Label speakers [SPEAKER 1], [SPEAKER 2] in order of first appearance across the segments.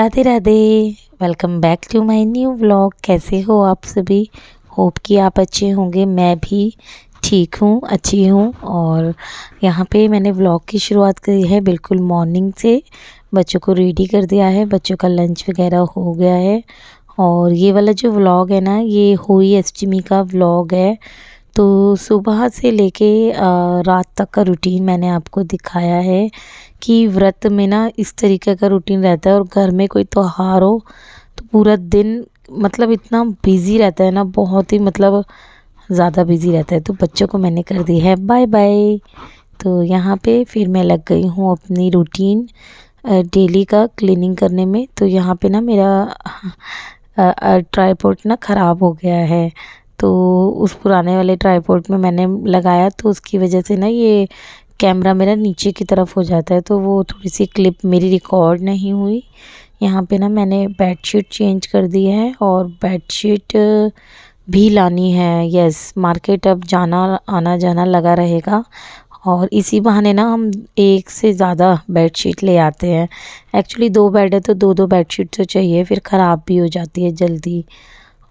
[SPEAKER 1] Radhe Radhe. Welcome back to my new vlog. कैसे हो आप सभी? होप कि आप अच्छे होंगे। मैं भी ठीक हूँ, अच्छी हूँ। और यहाँ पे मैंने व्लॉग की शुरुआत करी है बिल्कुल मॉर्निंग से। बच्चों को रेडी कर दिया है, बच्चों का लंच वगैरह हो गया है। और ये वाला जो व्लॉग है ना, ये होली अष्टमी का व्लॉग है। तो सुबह से लेके रात तक का रूटीन मैंने आपको दिखाया है कि व्रत में ना इस तरीके का रूटीन रहता है। और घर में कोई त्योहार हो तो पूरा दिन मतलब इतना बिजी रहता है ना, बहुत ही मतलब ज़्यादा बिजी रहता है। तो बच्चों को मैंने कर दी है बाय बाय। तो यहाँ पे फिर मैं लग गई हूँ अपनी रूटीन डेली का क्लीनिंग करने में। तो यहाँ पे ना मेरा ट्राईपॉड ना ख़राब हो गया है। तो उस पुराने वाले ट्राईपॉड में मैंने लगाया, तो उसकी वजह से ना ये कैमरा मेरा नीचे की तरफ हो जाता है, तो वो थोड़ी सी क्लिप मेरी रिकॉर्ड नहीं हुई। यहाँ पे ना मैंने बेडशीट चेंज कर दी है और बेडशीट भी लानी है। यस, मार्केट अब जाना आना जाना लगा रहेगा। और इसी बहाने ना हम एक से ज़्यादा बेडशीट ले आते हैं। एक्चुअली 2 बेड है तो 2-2 बेडशीट तो चाहिए, फिर ख़राब भी हो जाती है जल्दी।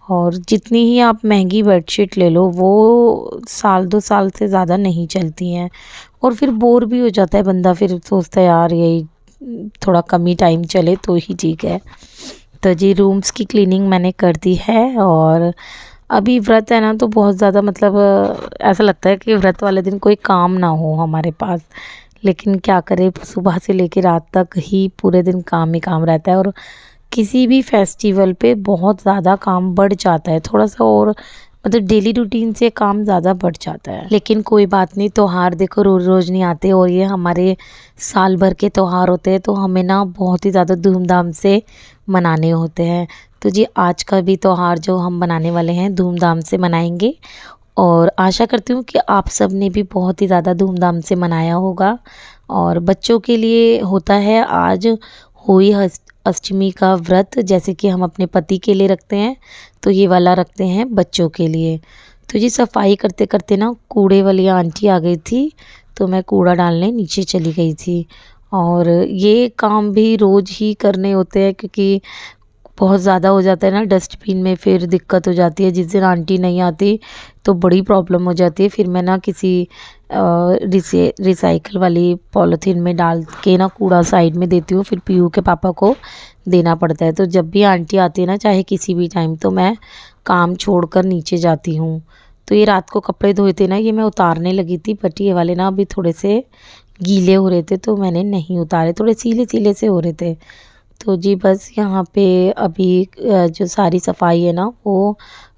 [SPEAKER 1] और जितनी ही आप महंगी बेडशीट ले लो, वो साल 2 साल से ज़्यादा नहीं चलती हैं। और फिर बोर भी हो जाता है बंदा, फिर सोचता है यार यही थोड़ा कम ही टाइम चले तो ही ठीक है। तो जी, रूम्स की क्लीनिंग मैंने कर दी है। और अभी व्रत है ना, तो बहुत ज़्यादा मतलब ऐसा लगता है कि व्रत वाले दिन कोई काम ना हो हमारे पास। लेकिन क्या करें, सुबह से लेकर रात तक ही पूरे दिन काम ही काम रहता है। और किसी भी फेस्टिवल पे बहुत ज़्यादा काम बढ़ जाता है थोड़ा सा, और मतलब डेली रूटीन से काम ज़्यादा बढ़ जाता है। लेकिन कोई बात नहीं, त्योहार देखो रोज़ रोज़ नहीं आते, और ये हमारे साल भर के त्योहार होते हैं, तो हमें ना बहुत ही ज़्यादा धूमधाम से मनाने होते हैं। तो जी, आज का भी त्योहार जो हम मनाने वाले हैं धूमधाम से मनाएंगे। और आशा करती हूँ कि आप सब ने भी बहुत ही ज़्यादा धूमधाम से मनाया होगा। और बच्चों के लिए होता है आज होली अष्टमी का व्रत, जैसे कि हम अपने पति के लिए रखते हैं, तो ये वाला रखते हैं बच्चों के लिए। तो जी, सफाई करते करते ना कूड़े वाली आंटी आ गई थी, तो मैं कूड़ा डालने नीचे चली गई थी। और ये काम भी रोज़ ही करने होते हैं, क्योंकि बहुत ज़्यादा हो जाता है ना डस्टबिन में, फिर दिक्कत हो जाती है। जिस दिन आंटी नहीं आती तो बड़ी प्रॉब्लम हो जाती है। फिर मैं ना किसी रिसाइकल वाली पॉलीथीन में डाल के ना कूड़ा साइड में देती हूँ, फिर पीयू के पापा को देना पड़ता है। तो जब भी आंटी आती है ना, चाहे किसी भी टाइम, तो मैं काम छोड़कर नीचे जाती हूँ। तो ये रात को कपड़े धोए थे ना, ये मैं उतारने लगी थी, बट ये वाले ना अभी थोड़े से गीले हो रहे थे, तो मैंने नहीं उतारे, थोड़े सीले सीले से हो रहे थे। तो जी बस यहाँ पे अभी जो सारी सफाई है ना वो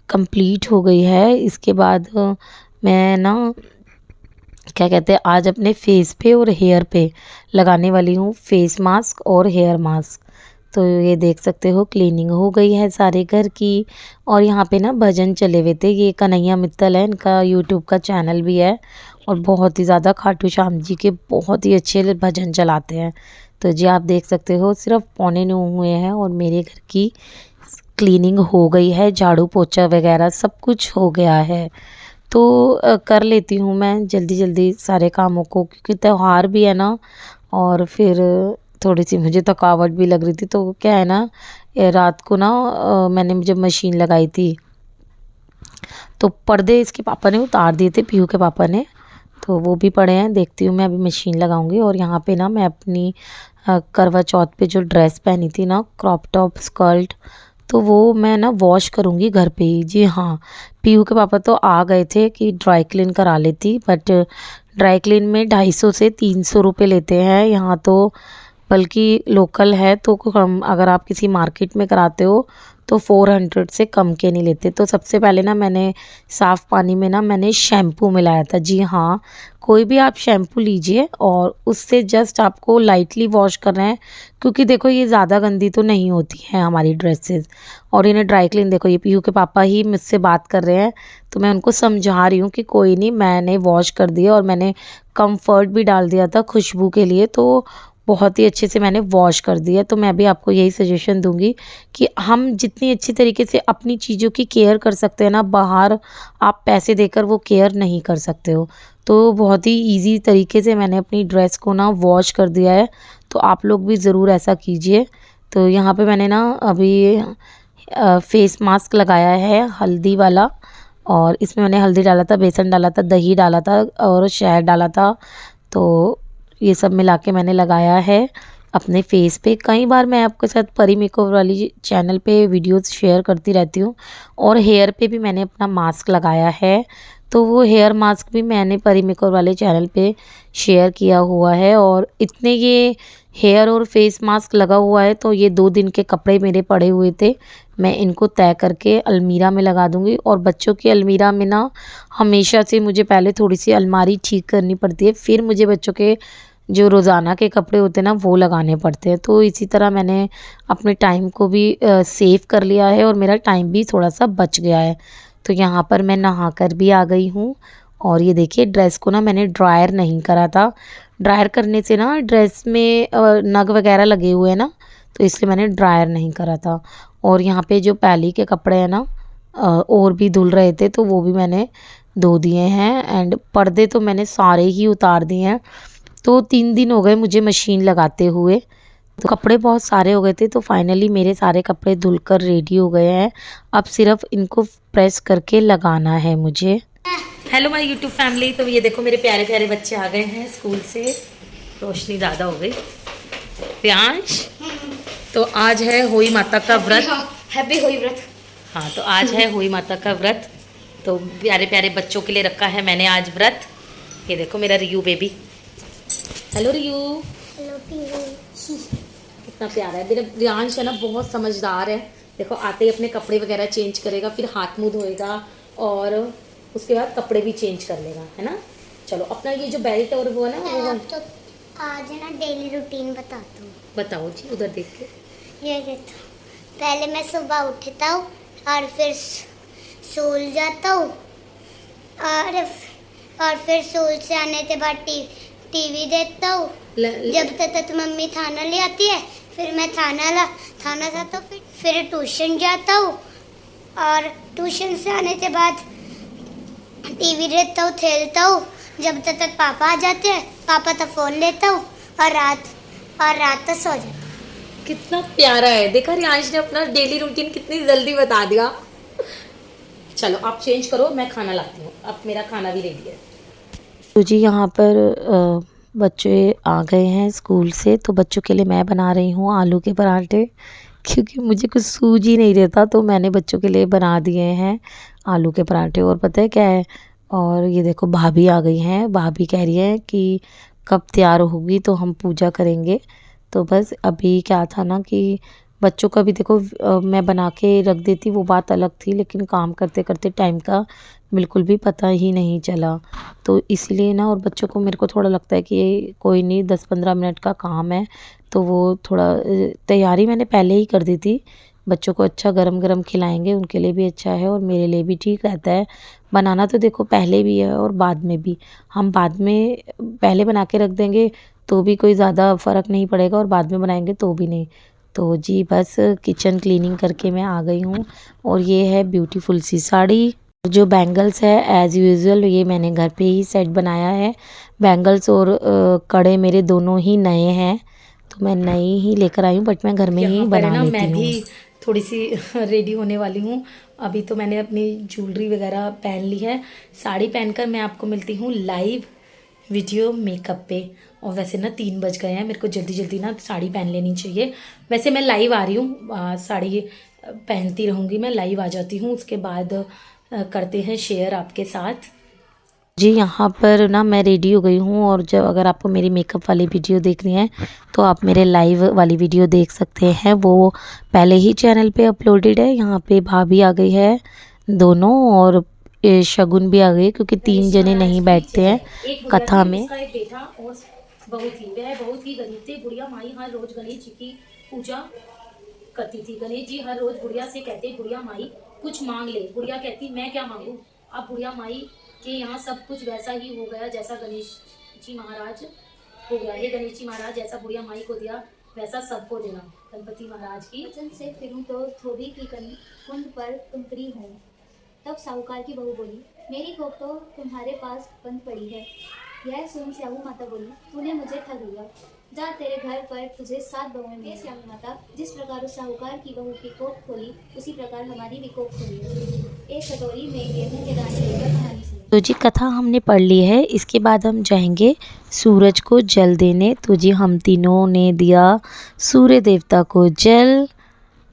[SPEAKER 1] कंप्लीट हो गई है। इसके बाद मैं ना क्या कहते हैं, आज अपने फेस पे और हेयर पे लगाने वाली हूँ फेस मास्क और हेयर मास्क। तो ये देख सकते हो, क्लीनिंग हो गई है सारे घर की। और यहाँ पे ना भजन चले हुए थे। ये कन्हैया मित्तल है, इनका यूट्यूब का चैनल भी है, और बहुत ही ज़्यादा खाटू श्याम जी के बहुत ही अच्छे भजन चलाते हैं। तो जी, आप देख सकते हो सिर्फ 8:45 हुए हैं और मेरे घर की क्लीनिंग हो गई है, झाड़ू पोछा वगैरह सब कुछ हो गया है। तो कर लेती हूँ मैं जल्दी जल्दी सारे कामों को, क्योंकि त्यौहार भी है ना। और फिर थोड़ी सी मुझे थकावट भी लग रही थी, तो क्या है ना, रात को ना मैंने जब मशीन लगाई थी, तो पर्दे इसके पापा ने उतार दिए थे, पीहू के पापा ने। तो वो भी पड़े हैं, देखती हूँ मैं अभी मशीन लगाऊंगी। और यहाँ पे ना मैं अपनी करवा चौथ पे जो ड्रेस पहनी थी ना, क्रॉप टॉप स्कर्ट, तो वो मैं ना वॉश करूँगी घर पे ही। जी हाँ, पीयू के पापा तो आ गए थे कि ड्राई क्लीन करा लेती, बट ड्राई क्लीन में 250 से 300 रुपये लेते हैं यहाँ तो। बल्कि लोकल है तो कम, अगर आप किसी मार्केट में कराते हो तो 400 से कम के नहीं लेते। तो सबसे पहले ना मैंने साफ़ पानी में ना मैंने शैम्पू मिलाया था। जी हाँ, कोई भी आप शैम्पू लीजिए और उससे जस्ट आपको लाइटली वॉश करना है, क्योंकि देखो ये ज़्यादा गंदी तो नहीं होती हैं हमारी ड्रेसेस। और इन्हें ड्राई क्लीन, देखो ये पीयू के पापा ही मुझसे बात कर रहे हैं, तो मैं उनको समझा रही हूँ कि कोई नहीं, मैंने वॉश कर दिया और मैंने कम्फर्ट भी डाल दिया था खुशबू के लिए, तो बहुत ही अच्छे से मैंने वॉश कर दिया। तो मैं भी आपको यही सजेशन दूंगी कि हम जितनी अच्छी तरीके से अपनी चीज़ों की केयर कर सकते हैं ना, बाहर आप पैसे देकर वो केयर नहीं कर सकते हो। तो बहुत ही इजी तरीके से मैंने अपनी ड्रेस को ना वॉश कर दिया है, तो आप लोग भी ज़रूर ऐसा कीजिए। तो यहाँ पे मैंने ना अभी फेस मास्क लगाया है हल्दी वाला, और इसमें मैंने हल्दी डाला था, बेसन डाला था, दही डाला था और शहद डाला था। तो ये सब मिला के मैंने लगाया है अपने फेस पे। कई बार मैं आपके साथ परी मेकओवर वाली चैनल पे वीडियोस शेयर करती रहती हूँ, और हेयर पे भी मैंने अपना मास्क लगाया है। तो वो हेयर मास्क भी मैंने परी मेकओवर वाले चैनल पे शेयर किया हुआ है। और इतने ये हेयर और फेस मास्क लगा हुआ है, तो ये 2 दिन के कपड़े मेरे पड़े हुए थे, मैं इनको तय करके अलमीरा में लगा दूँगी। और बच्चों की अलमीरा में ना हमेशा से मुझे पहले थोड़ी-सी अलमारी ठीक करनी पड़ती है, फिर मुझे बच्चों के जो रोज़ाना के कपड़े होते हैं ना वो लगाने पड़ते हैं। तो इसी तरह मैंने अपने टाइम को भी सेव कर लिया है, और मेरा टाइम भी थोड़ा-सा बच गया है। तो यहाँ पर मैं नहा कर भी आ गई हूँ, और ये देखिए ड्रेस को ना मैंने ड्रायर नहीं करा था। ड्रायर करने से ना ड्रेस में नग वगैरह लगे हुए हैं ना, तो इसलिए मैंने ड्रायर नहीं करा था। और यहाँ पे जो पैली के कपड़े हैं ना और भी धुल रहे थे, तो वो भी मैंने धो दिए हैं। एंड पर्दे तो मैंने सारे ही उतार दिए हैं। तो 3 दिन हो गए मुझे मशीन लगाते हुए, तो कपड़े बहुत सारे हो गए थे। तो फाइनली मेरे सारे कपड़े धुलकर रेडी हो गए हैं। अब सिर्फ इनको प्रेस करके लगाना है मुझे। Hello my YouTube family. तो ये देखो मेरे प्यारे प्यारे बच्चे आ गए हैं स्कूल से। रोशनी ज़्यादा हो गई। प्यांश, तो आज है होई माता का व्रत।
[SPEAKER 2] हैप्पी होई व्रत।
[SPEAKER 1] हाँ, तो आज है होई माता का व्रत। तो प्यारे प्यारे बच्चों के लिए रखा है मैंने आज व्रत। ये देखो मेरा रियू बेबी। हेलो रियू।
[SPEAKER 2] हेलो
[SPEAKER 1] कितना प्यारा है मेरा रियांश, है ना, बहुत समझदार है। देखो आते ही अपने कपड़े वगैरह चेंज करेगा, फिर हाथ मुंह धोएगा, और उसके बाद कपड़े भी चेंज कर लेगा, है ना। चलो अपना ये जो बेल्ट और वो है ना वो
[SPEAKER 2] तो आज है ना डेली रूटीन बताता हूँ।
[SPEAKER 1] बताओ जी, उधर देख के।
[SPEAKER 2] ये देखो, पहले मैं सुबह उठता हूँ और फिर स्कूल जाता हूँ, और फिर स्कूल से आने के बाद टीवी देखता हूँ जब तक मम्मी खाना ले आती है। फिर मैं खाना खाता हूँ, फिर ट्यूशन जाता हूँ, और ट्यूशन से आने के बाद टीवी देखता हूँ, खेलता हूँ जब तक पापा आ जाते हैं। पापा तक फ़ोन लेता हूँ, और रात तक सो जाता हूँ।
[SPEAKER 1] कितना प्यारा है, देखा रियांश ने अपना डेली रूटीन कितनी जल्दी बता दिया। चलो आप चेंज करो, मैं खाना लाती हूँ, अब मेरा खाना भी रेडी है। तो जी यहाँ पर बच्चे आ गए हैं स्कूल से, तो बच्चों के लिए मैं बना रही हूँ आलू के पराठे, क्योंकि मुझे कुछ सूझ ही नहीं रहता, तो मैंने बच्चों के लिए बना दिए हैं आलू के पराठे। और पता है क्या है, और ये देखो भाभी आ गई हैं। भाभी कह रही है कि कब तैयार होगी तो हम पूजा करेंगे। तो बस अभी क्या था ना कि बच्चों का भी देखो मैं बना के रख देती वो बात अलग थी, लेकिन काम करते करते टाइम का बिल्कुल भी पता ही नहीं चला। तो इसलिए ना, और बच्चों को मेरे को थोड़ा लगता है कि ये कोई नहीं 10-15 मिनट का काम है, तो वो थोड़ा तैयारी मैंने पहले ही कर दी थी। बच्चों को अच्छा गरम गरम खिलाएंगे, उनके लिए भी अच्छा है और मेरे लिए भी ठीक रहता है। बनाना तो देखो पहले भी है और बाद में भी। हम बाद में पहले बना के रख देंगे तो भी कोई ज़्यादा फ़र्क नहीं पड़ेगा, और बाद में बनाएंगे तो भी नहीं। तो जी बस किचन क्लीनिंग करके मैं आ गई हूँ, और ये है ब्यूटीफुल सी साड़ी। जो बैंगल्स है एज़ यूजुअल ये मैंने घर पे ही सेट बनाया है। बैंगल्स और कड़े मेरे दोनों ही नए हैं, तो मैं नए ही लेकर आई हूँ, बट मैं घर में ही बना लेती हूँ। मैं भी थोड़ी सी रेडी होने वाली हूँ। अभी तो मैंने अपनी ज्वेलरी वगैरह पहन ली है। साड़ी पहनकर मैं आपको मिलती हूँ लाइव वीडियो मेकअप पे। और वैसे ना 3 बज गए हैं, मेरे को जल्दी जल्दी ना साड़ी पहन लेनी चाहिए। वैसे मैं लाइव आ रही हूँ, साड़ी पहनती रहूँगी, मैं लाइव आ जाती हूँ, उसके बाद करते हैं शेयर आपके साथ। जी यहाँ पर ना मैं रेडी हो गई हूँ, और जब अगर आपको मेरी मेकअप वाली वीडियो देखनी है तो आप मेरे लाइव वाली वीडियो देख सकते हैं, वो पहले ही चैनल पे अपलोडेड है। यहाँ पे भाभी आ गई है दोनों, और शगुन भी आ गई, क्योंकि 3 जने नहीं बैठते हैं कथा में। एक बेटा और बहुत ही गरीब थे। बुढ़िया माई हर रोज गणेश जी की पूजा करती थी। गणेश जी हर रोज बुढ़िया से कहते, बुढ़िया माई कुछ मांग ले। बुढ़िया कहती, मैं क्या मांगू। अब बुढ़िया माई के यहाँ सब कुछ वैसा ही हो गया जैसा गणेश जी महाराज हो गया। हे गणेश जी महाराज, जैसा बुढ़िया माई को दिया वैसा सबको देना। गणपति महाराज की
[SPEAKER 3] वचन से फिरूं तो धोबी की कुंड पर तुमकरी हूँ। तब साहूकार की बहू बोली, मेरी कोख तो तुम्हारे पास बंद पड़ी है। यह सुन स्याहू माता बोली, तूने मुझे ठग लिया। जा तेरे घर पर तुझे 7 बहुएं मिलें। श्यामी माता, जिस प्रकार उस साहूकार की बहू की कोख खोली, उसी प्रकार हमारी भी कोख खोली। एक कटोरी में गेहूं के दाने लेकर कहानी सुनी।
[SPEAKER 1] तो जी कथा हमने पढ़ ली है। इसके बाद हम जाएंगे सूरज को जल देने। तो जी हम तीनों ने दिया सूर्य देवता को जल,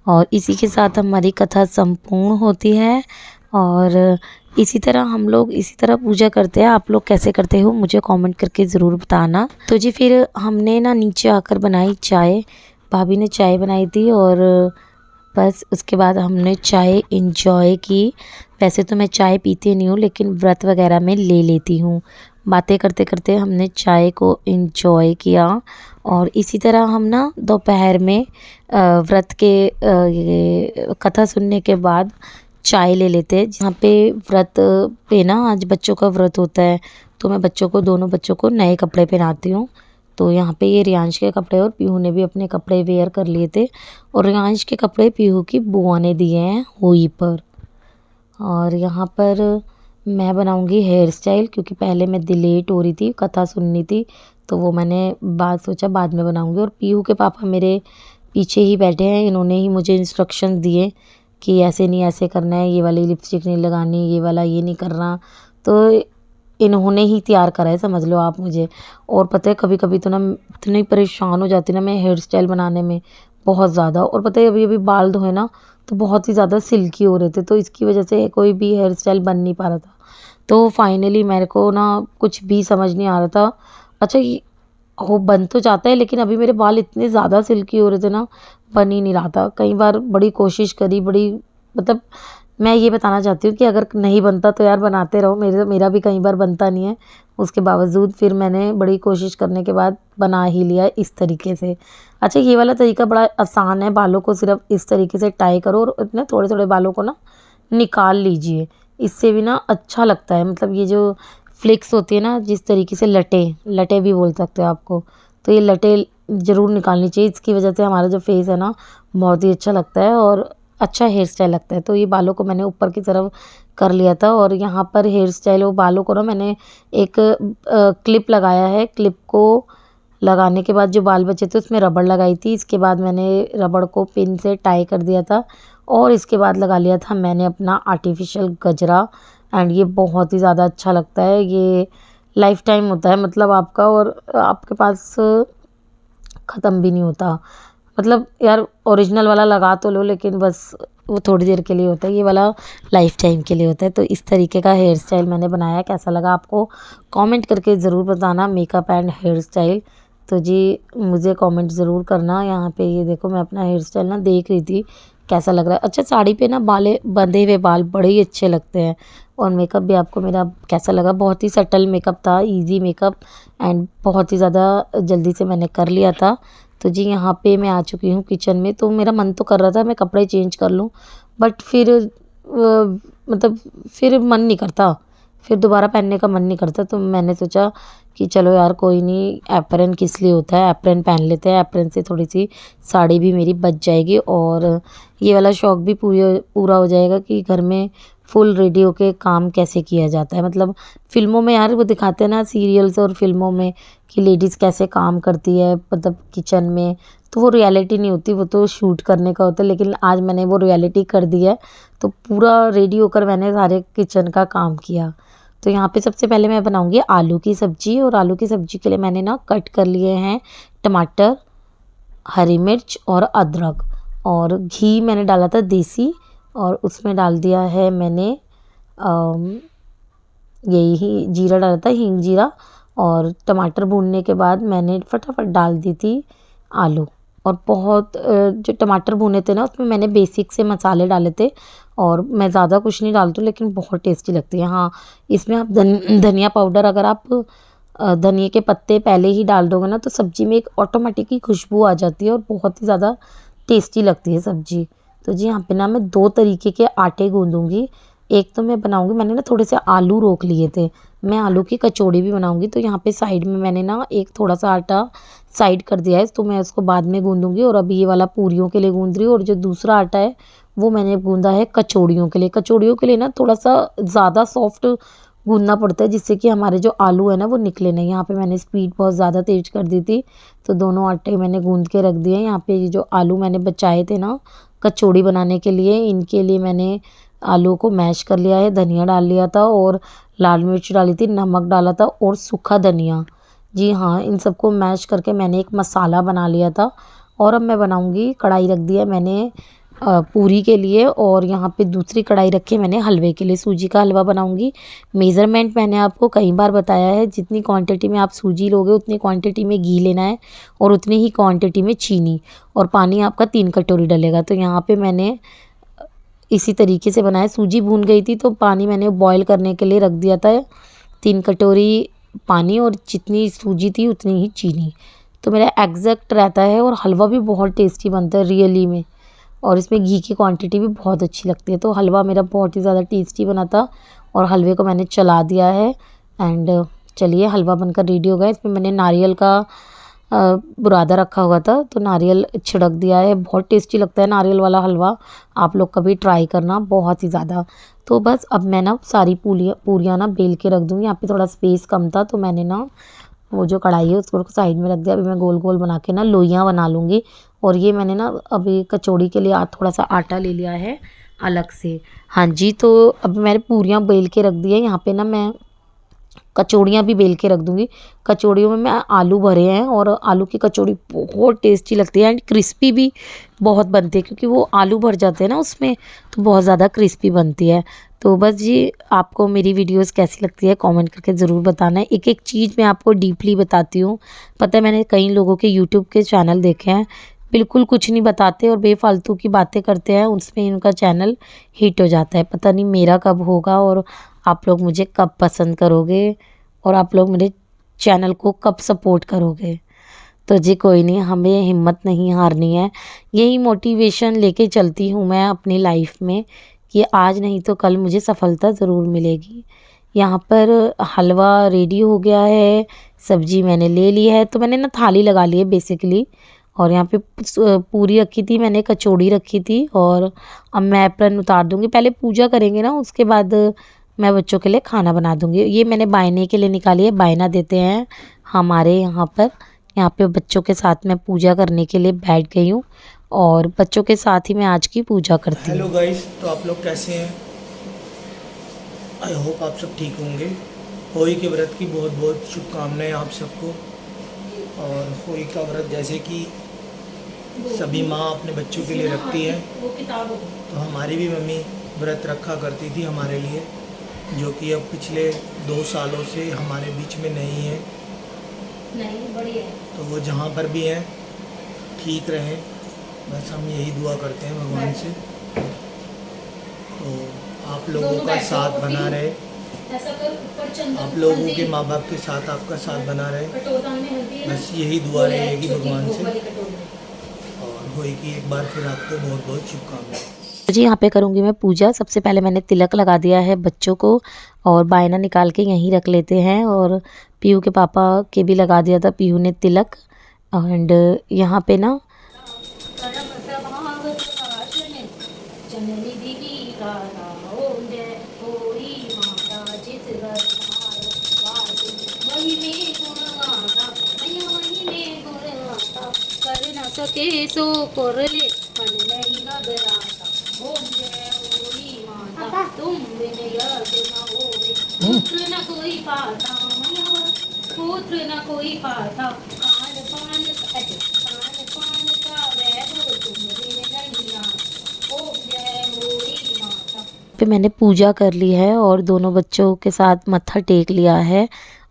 [SPEAKER 1] और इसी के साथ हमारी कथा संपूर्ण होती है। और इसी तरह हम लोग इसी तरह पूजा करते हैं। आप लोग कैसे करते हो मुझे कमेंट करके ज़रूर बताना। तो जी फिर हमने ना नीचे आकर बनाई चाय। भाभी ने चाय बनाई थी और बस उसके बाद हमने चाय इंजॉय की। वैसे तो मैं चाय पीती नहीं हूँ, लेकिन व्रत वगैरह में ले लेती हूँ। बातें करते करते हमने चाय को इंजॉय किया। और इसी तरह हम ना दोपहर में व्रत के ये कथा सुनने के बाद चाय ले लेते हैं। जहाँ पे व्रत पे ना आज बच्चों का व्रत होता है, तो मैं दोनों बच्चों को नए कपड़े पहनाती हूँ। तो यहाँ पे ये रियांश के कपड़े और पीहू ने भी अपने कपड़े वेयर कर लिए थे, और रियांश के कपड़े पीहू की बुआ ने दिए हैं होई पर। और यहाँ पर मैं बनाऊँगी हेयर स्टाइल, क्योंकि पहले मैं लेट हो रही थी, कथा सुननी थी, तो वो मैंने सोचा बाद में बनाऊँगी। और पीहू के पापा मेरे पीछे ही बैठे हैं। इन्होंने ही मुझे इंस्ट्रक्शन दिए कि ऐसे नहीं ऐसे करना है, ये वाली लिपस्टिक नहीं लगानी, ये वाला ये नहीं करना। तो इन्होंने ही तैयार करा है, समझ लो आप मुझे। और पता है कभी कभी तो ना इतनी परेशान हो जाती ना मैं हेयर स्टाइल बनाने में, बहुत ज़्यादा। और पता है अभी अभी बाल धोए ना तो बहुत ही ज़्यादा सिल्की हो रहे थे, तो इसकी वजह से कोई भी हेयर स्टाइल बन नहीं पा रहा था। तो फाइनली मेरे को ना कुछ भी समझ नहीं आ रहा था। अच्छा हो बन तो जाता है, लेकिन अभी मेरे बाल इतने ज़्यादा सिल्की हो रहे थे ना, बन ही नहीं रहा था। कई बार बड़ी कोशिश करी, बड़ी मतलब मैं ये बताना चाहती हूँ कि अगर नहीं बनता तो यार बनाते रहो। मेरा भी कई बार बनता नहीं है, उसके बावजूद फिर मैंने बड़ी कोशिश करने के बाद बना ही लिया इस तरीके से। अच्छा ये वाला तरीका बड़ा आसान है, बालों को सिर्फ इस तरीके से टाई करो और इतने थोड़े थोड़े बालों को ना निकाल लीजिए। इससे भी ना अच्छा लगता है, मतलब ये जो फ्लिक्स होती है ना, जिस तरीके से लटे भी बोल सकते हो आपको, तो ये लटे ज़रूर निकालनी चाहिए। इसकी वजह से हमारा जो फेस है ना बहुत ही अच्छा लगता है और अच्छा हेयर स्टाइल लगता है। तो ये बालों को मैंने ऊपर की तरफ कर लिया था, और यहाँ पर हेयर स्टाइल और बालों को ना मैंने एक क्लिप लगाया है। क्लिप को लगाने के बाद जो बाल बचे थे उसमें रबड़ लगाई थी। इसके बाद मैंने रबड़ को पिन से टाई कर दिया था, और इसके बाद लगा लिया था मैंने अपना आर्टिफिशियल गजरा। एंड ये बहुत ही ज़्यादा अच्छा लगता है, ये लाइफ टाइम होता है मतलब आपका, और आपके पास ख़त्म भी नहीं होता। मतलब यार ओरिजिनल वाला लगा तो लो, लेकिन बस वो थोड़ी देर के लिए होता है, ये वाला लाइफ टाइम के लिए होता है। तो इस तरीके का हेयर स्टाइल मैंने बनाया। कैसा लगा आपको कमेंट करके ज़रूर बताना, मेकअप एंड हेयर स्टाइल। तो जी मुझे कमेंट ज़रूर करना। यहाँ पे ये देखो मैं अपना हेयर स्टाइल ना देख रही थी कैसा लग रहा है। अच्छा साड़ी पे ना बंधे हुए बाल बड़े ही अच्छे लगते हैं। और मेकअप भी आपको मेरा कैसा लगा? बहुत ही सटल मेकअप था, इजी मेकअप, एंड बहुत ही ज़्यादा जल्दी से मैंने कर लिया था। तो जी यहाँ पे मैं आ चुकी हूँ किचन में। तो मेरा मन तो कर रहा था मैं कपड़े चेंज कर लूँ, बट फिर मतलब फिर मन नहीं करता, फिर दोबारा पहनने का मन नहीं करता। तो मैंने सोचा कि चलो यार कोई नहीं, एप्रन किस लिए होता है, एप्रन पहन लेते हैं। एप्रन से थोड़ी सी साड़ी भी मेरी बच जाएगी, और ये वाला शौक़ भी पूरा हो जाएगा कि घर में फुल रेडी होके काम कैसे किया जाता है। मतलब फ़िल्मों में यार वो दिखाते हैं ना, सीरियल्स और फिल्मों में, कि लेडीज़ कैसे काम करती है मतलब किचन में, तो वो रियलिटी नहीं होती, वो तो शूट करने का होता है। लेकिन आज मैंने वो रियलिटी कर दी है, तो पूरा रेडी होकर मैंने सारे किचन का काम किया। तो यहाँ पे सबसे पहले मैं बनाऊँगी आलू की सब्ज़ी, और आलू की सब्ज़ी के लिए मैंने ना कट कर लिए हैं टमाटर, हरी मिर्च और अदरक, और घी मैंने डाला था देसी, और उसमें डाल दिया है मैंने यही जीरा डाला था, हींग जीरा। और टमाटर भूनने के बाद मैंने फटाफट डाल दी थी आलू। और बहुत जो टमाटर भुने थे ना उसमें मैंने बेसिक से मसाले डाले थे, और मैं ज़्यादा कुछ नहीं डालती हूँ, लेकिन बहुत टेस्टी लगती है। हाँ इसमें आप धनिया पाउडर, अगर आप धनिए के पत्ते पहले ही डाल दोगे ना तो सब्ज़ी में एक ऑटोमेटिक ही खुशबू आ जाती है, और बहुत ही ज़्यादा टेस्टी लगती है सब्ज़ी। तो जी यहाँ पे ना मैं 2 तरीके के आटे गूँधूँगी। एक तो मैं बनाऊँगी, मैंने ना थोड़े से आलू रोक लिए थे, मैं आलू की कचौड़ी भी बनाऊँगी। तो यहाँ पे साइड में मैंने ना एक थोड़ा सा आटा साइड कर दिया है, तो मैं उसको बाद में गूँधूँगी। और अभी ये वाला पूरियों के लिए गूँध रही हूँ, और जो दूसरा आटा है वो मैंने गूँधा है कचौड़ियों के लिए। कचौड़ियों के लिए ना थोड़ा सा ज़्यादा सॉफ्ट गूंदना पड़ता है जिससे कि हमारे जो आलू है ना वो निकले नहीं। यहाँ पे मैंने स्पीड बहुत ज़्यादा तेज़ कर दी थी, तो दोनों आटे मैंने गूंद के रख दिए। यहाँ पे ये जो आलू मैंने बचाए थे ना कचौड़ी बनाने के लिए, इनके लिए मैंने आलू को मैश कर लिया है, धनिया डाल लिया था और लाल मिर्च डाली थी, नमक डाला था और सूखा धनिया। जी हाँ, इन सबको मैश करके मैंने एक मसाला बना लिया था। और अब मैं बनाऊँगी, कढ़ाई रख दी है मैंने पूरी के लिए, और यहाँ पे दूसरी कढ़ाई रखी है मैंने हलवे के लिए। सूजी का हलवा बनाऊँगी। मेज़रमेंट मैंने आपको कई बार बताया है, जितनी क्वांटिटी में आप सूजी लोगे उतनी क्वांटिटी में घी लेना है और उतनी ही क्वांटिटी में चीनी, और पानी आपका 3 कटोरी डलेगा। तो यहाँ पे मैंने इसी तरीके से बनाया। सूजी भून गई थी तो पानी मैंने बॉईल करने के लिए रख दिया था, 3 कटोरी पानी और जितनी सूजी थी उतनी ही चीनी। तो मेरा एग्जैक्ट रहता है और हलवा भी बहुत टेस्टी बनता है रियली में, और इसमें घी की क्वांटिटी भी बहुत अच्छी लगती है। तो हलवा मेरा बहुत ही ज़्यादा टेस्टी बना था और हलवे को मैंने चला दिया है। एंड चलिए, हलवा बनकर रेडी हो गया। इसमें मैंने नारियल का बुरादा रखा हुआ था तो नारियल छिड़क दिया है। बहुत टेस्टी लगता है नारियल वाला हलवा, आप लोग कभी ट्राई करना, बहुत ही ज़्यादा। तो बस अब मैं ना सारी पूरियाँ ना बेल के रख दूँगी। यहाँ पे थोड़ा स्पेस कम था तो मैंने ना वो जो कढ़ाई है उसको साइड में रख दिया। अभी मैं गोल गोल बना के ना लोइयाँ बना लूँगी। और ये मैंने ना अभी कचौड़ी के लिए थोड़ा सा आटा ले लिया है अलग से। हाँ जी, तो अब मैंने पूरियाँ बेल के रख दी है। यहाँ पे ना मैं कचौड़ियाँ भी बेल के रख दूँगी। कचौड़ियों में मैं आलू भरे हैं और आलू की कचौड़ी बहुत टेस्टी लगती है एंड क्रिस्पी भी बहुत बनती है, क्योंकि वो आलू भर जाते हैं ना उसमें, तो बहुत ज़्यादा क्रिस्पी बनती है। तो बस जी, आपको मेरी वीडियोस कैसी लगती है कमेंट करके ज़रूर बताना है। एक एक चीज़ मैं आपको डीपली बताती हूँ। पता है, मैंने कई लोगों के यूट्यूब के चैनल देखे हैं, बिल्कुल कुछ नहीं बताते और बेफालतू की बातें करते हैं, उसमें इनका चैनल हिट हो जाता है। पता नहीं मेरा कब होगा और आप लोग मुझे कब पसंद करोगे और आप लोग मेरे चैनल को कब सपोर्ट करोगे। तो जी कोई नहीं, हमें हिम्मत नहीं हारनी है। यही मोटिवेशन लेके चलती हूँ मैं अपनी लाइफ में कि आज नहीं तो कल मुझे सफलता ज़रूर मिलेगी। यहाँ पर हलवा रेडी हो गया है, सब्जी मैंने ले ली है, तो मैंने ना थाली लगा ली है बेसिकली। और यहाँ पे पूरी रखी थी मैंने, कचौड़ी रखी थी, और अब मैं एप्रन उतार दूँगी। पहले पूजा करेंगे ना, उसके बाद मैं बच्चों के लिए खाना बना दूँगी। ये मैंने बायने के लिए निकाली है, बायना देते हैं हमारे यहाँ पर। यहाँ पे बच्चों के साथ मैं पूजा करने के लिए बैठ गई हूँ और बच्चों के साथ ही मैं आज की पूजा करती हूँ।
[SPEAKER 4] हेलो गाइस, तो आप लोग कैसे हैं? आई होप आप सब ठीक होंगे। होली के व्रत की बहुत बहुत शुभकामनाएं आप सबको। और होली का व्रत जैसे कि सभी माँ अपने बच्चों के लिए रखती है, तो हमारी भी मम्मी व्रत रखा करती थी हमारे लिए, जो कि अब पिछले 2 सालों से हमारे बीच में नहीं है।
[SPEAKER 3] बढ़िया है।
[SPEAKER 4] तो वो जहाँ पर भी हैं ठीक रहें, बस हम यही दुआ करते हैं भगवान से। तो आप लोगों का साथ बना रहे, आप लोगों के माँ बाप के साथ आपका साथ बना रहे, बस यही दुआ रहेगी भगवान से। और होली की एक बार फिर आपको बहुत बहुत शुभकामनाएं।
[SPEAKER 1] जी, यहाँ पे करूँगी मैं पूजा। सबसे पहले मैंने तिलक लगा दिया है बच्चों को, और बायना निकाल के यहीं रख लेते हैं। और पीहू के पापा के भी लगा दिया था पीहू ने तिलक। एंड यहाँ पे ना पे मैंने पूजा कर ली है और दोनों बच्चों के साथ मत्था टेक लिया है।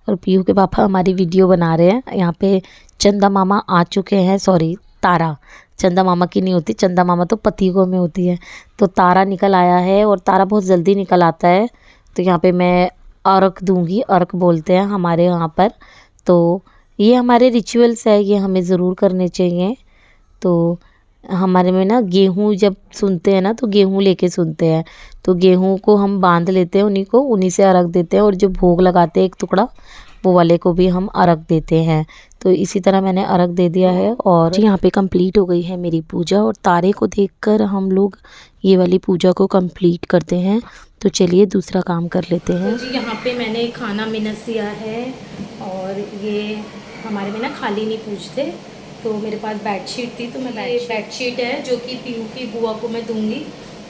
[SPEAKER 1] और पीहू के पापा हमारी वीडियो बना रहे हैं। यहाँ पे चंदा मामा आ चुके हैं, सॉरी तारा, चंदा मामा की नहीं होती, चंदा मामा तो पतियों में होती है। तो तारा निकल आया है और तारा बहुत जल्दी निकल आता है। तो यहाँ पे मैं अर्घ दूंगी, अर्घ बोलते हैं हमारे यहाँ पर। तो ये हमारे रिचुअल्स है, ये हमें ज़रूर करने चाहिए। तो हमारे में ना गेहूँ जब सुनते हैं ना, तो गेहूँ लेके सुनते हैं, तो गेहूँ को हम बांध लेते हैं, उन्हीं से अर्घ देते हैं। और जो भोग लगाते हैं एक टुकड़ा, वो वाले को भी हम अर्घ देते हैं। तो तो इसी तरह मैंने अर्घ दे दिया है और यहाँ पे कंप्लीट हो गई है मेरी पूजा। और तारे को देखकर हम लोग ये वाली पूजा को कंप्लीट करते हैं। तो चलिए दूसरा काम कर लेते हैं। तो जी यहाँ पे मैंने खाना मिनस दिया है और ये हमारे में ना खाली नहीं पूछते, तो मेरे पास बेडशीट थी, तो मैं बेडशीट है जो कि पीहू की बुआ को मैं दूंगी।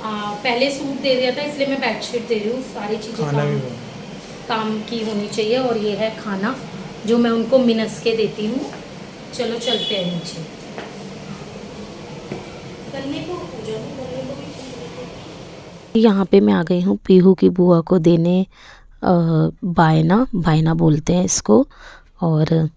[SPEAKER 1] पहले सूट दे दिया था इसलिए मैं बेडशीट दे रही हूँ। सारी चीज़ें काम की होनी चाहिए। और ये है खाना जो मैं उनको मिनस के देती हूँ। चलो चलते हैं नीचे। यहाँ पे मैं आ गई हूँ पीहू की बुआ को देने बायना बोलते हैं इसको। और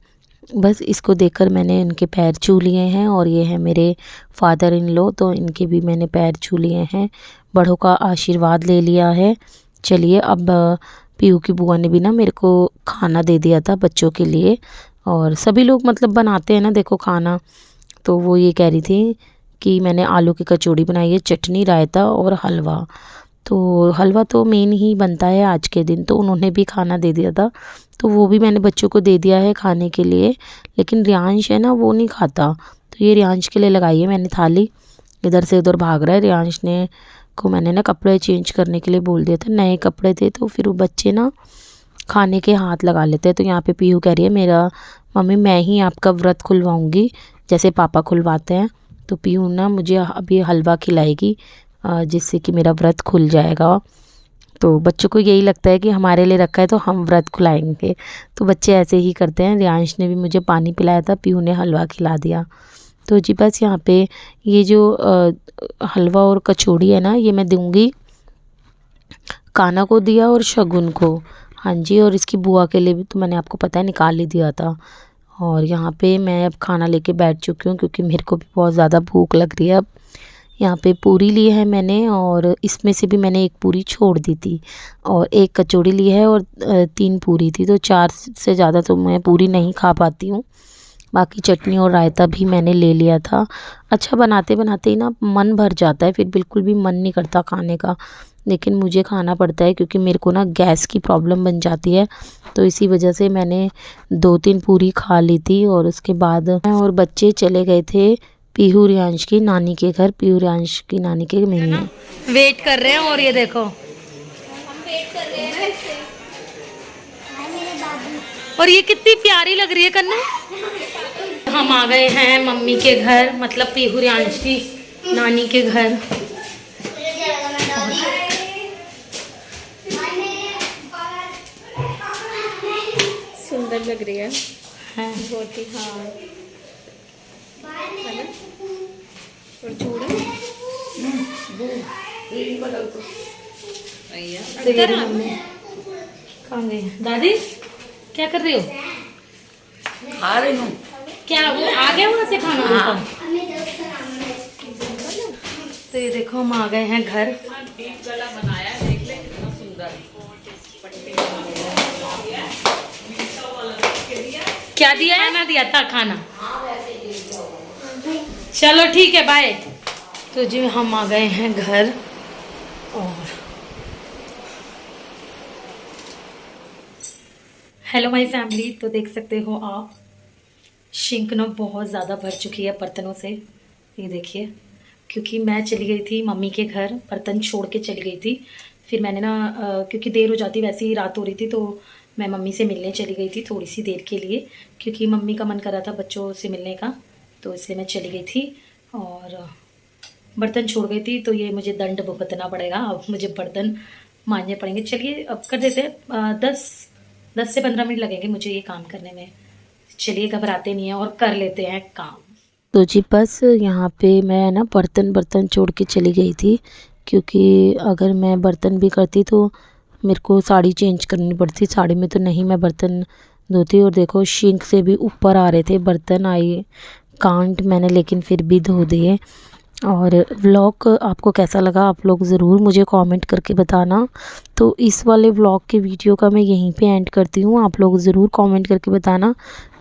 [SPEAKER 1] बस इसको देखकर मैंने इनके पैर छू लिए हैं। और ये है मेरे फादर इन लॉ, तो इनके भी मैंने पैर छू लिए हैं, बड़ों का आशीर्वाद ले लिया है। चलिए अब पीहू की बुआ ने भी ना मेरे को खाना दे दिया था बच्चों के लिए। और सभी लोग मतलब बनाते हैं ना देखो खाना, तो वो ये कह रही थी कि मैंने आलू की कचौड़ी बनाई है, चटनी, रायता और हलवा। तो हलवा तो मेन ही बनता है आज के दिन, तो उन्होंने भी खाना दे दिया था, तो वो भी मैंने बच्चों को दे दिया है खाने के लिए। लेकिन रियांश है ना वो नहीं खाता, तो ये रियांश के लिए लगाई है मैंने थाली। इधर से उधर भाग रहा है। रियांश ने को मैंने ना कपड़े चेंज करने के लिए बोल दिया था, नए कपड़े थे, तो फिर वो बच्चे ना खाने के हाथ लगा लेते हैं। तो यहाँ पे पीहू कह रही है मेरा मम्मी मैं ही आपका व्रत खुलवाऊँगी जैसे पापा खुलवाते हैं। तो पीहू ना मुझे अभी हलवा खिलाएगी जिससे कि मेरा व्रत खुल जाएगा। तो बच्चों को यही लगता है कि हमारे लिए रखा है तो हम व्रत खुलाएंगे, तो बच्चे ऐसे ही करते हैं। रियांश ने भी मुझे पानी पिलाया था, पीहू ने हलवा खिला दिया। तो जी बस यहाँ पे ये जो हलवा और कचौड़ी है ना, ये मैं दूंगी काना को दिया और शगुन को। हाँ जी, और इसकी बुआ के लिए भी तो मैंने आपको पता है निकाल ही दिया था। और यहाँ पे मैं अब खाना लेके बैठ चुकी हूँ क्योंकि मेरे को भी बहुत ज़्यादा भूख लग रही है। अब यहाँ पे पूरी ली है मैंने और इसमें से भी मैंने एक पूरी छोड़ दी थी और एक कचौड़ी ली है और 3 पूरी थी, तो 4 से ज़्यादा तो मैं पूरी नहीं खा पाती हूँ। बाकी चटनी और रायता भी मैंने ले लिया था। अच्छा बनाते बनाते ही ना मन भर जाता है, फिर बिल्कुल भी मन नहीं करता खाने का, लेकिन मुझे खाना पड़ता है क्योंकि मेरे को ना गैस की प्रॉब्लम बन जाती है। तो इसी वजह से मैंने 2-3 पूरी खा ली थी। और उसके बाद मैं और बच्चे चले गए थे पीहू रियांश की नानी के घर। पीहू रियांश की नानी के में वेट कर रहे हैं। और ये देखो हम वेट कर रहे हैं और ये कितनी प्यारी लग रही है कन्ना। हम आ गए हैं मम्मी के घर, मतलब पीहू रियांश की नानी के घर।
[SPEAKER 5] सुंदर लग रही है बहुत ही। हाँ और चूड़ा
[SPEAKER 1] तेरी मम्मी कहाँ गई? दादी क्या कर रही हो?
[SPEAKER 6] आ रही हूँ।
[SPEAKER 1] क्या वो आ गया वहाँ से खाना? हाँ। तो ये देखो हम आ गए हैं घर।
[SPEAKER 6] बनाया देख ले कितना सुंदर।
[SPEAKER 1] क्या दिया है? ना दिया था खाना। चलो ठीक है बाय। तो जी हम आ गए हैं घर और हेलो माय फैमिली। तो देख सकते हो आप सिंक ना बहुत ज़्यादा भर चुकी है बर्तनों से। ये देखिए, क्योंकि मैं चली गई थी मम्मी के घर, बर्तन छोड़ के चली गई थी। फिर मैंने ना क्योंकि देर हो जाती, वैसे ही रात हो रही थी, तो मैं मम्मी से मिलने चली गई थी थोड़ी सी देर के लिए, क्योंकि मम्मी का मन कर रहा था बच्चों से मिलने का, तो इसलिए मैं चली गई थी और बर्तन छोड़ गई थी। तो ये मुझे दंड भुगतना पड़ेगा, अब मुझे बर्तन मांजने पड़ेंगे। चलिए अब कर देते हैं। 10 से 15 मिनट लगेंगे मुझे ये काम करने में। चलिए घबराते नहीं हैं और कर लेते हैं काम। तो जी बस यहाँ पे मैं ना बर्तन छोड़ के चली गई थी, क्योंकि अगर मैं बर्तन भी करती तो मेरे को साड़ी चेंज करनी पड़ती। साड़ी में तो नहीं मैं बर्तन धोती। और देखो सिंक से भी ऊपर आ रहे थे बर्तन, आई कांट मैंने लेकिन फिर भी धो दिए। और व्लॉग आपको कैसा लगा आप लोग ज़रूर मुझे कमेंट करके बताना। तो इस वाले व्लॉग के वीडियो का मैं यहीं पे एंड करती हूँ। आप लोग ज़रूर कमेंट करके बताना,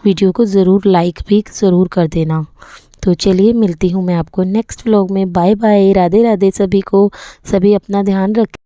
[SPEAKER 1] वीडियो को ज़रूर लाइक भी ज़रूर कर देना। तो चलिए मिलती हूँ मैं आपको नेक्स्ट व्लॉग में। बाय बाय, राधे राधे सभी को। सभी अपना ध्यान रखें।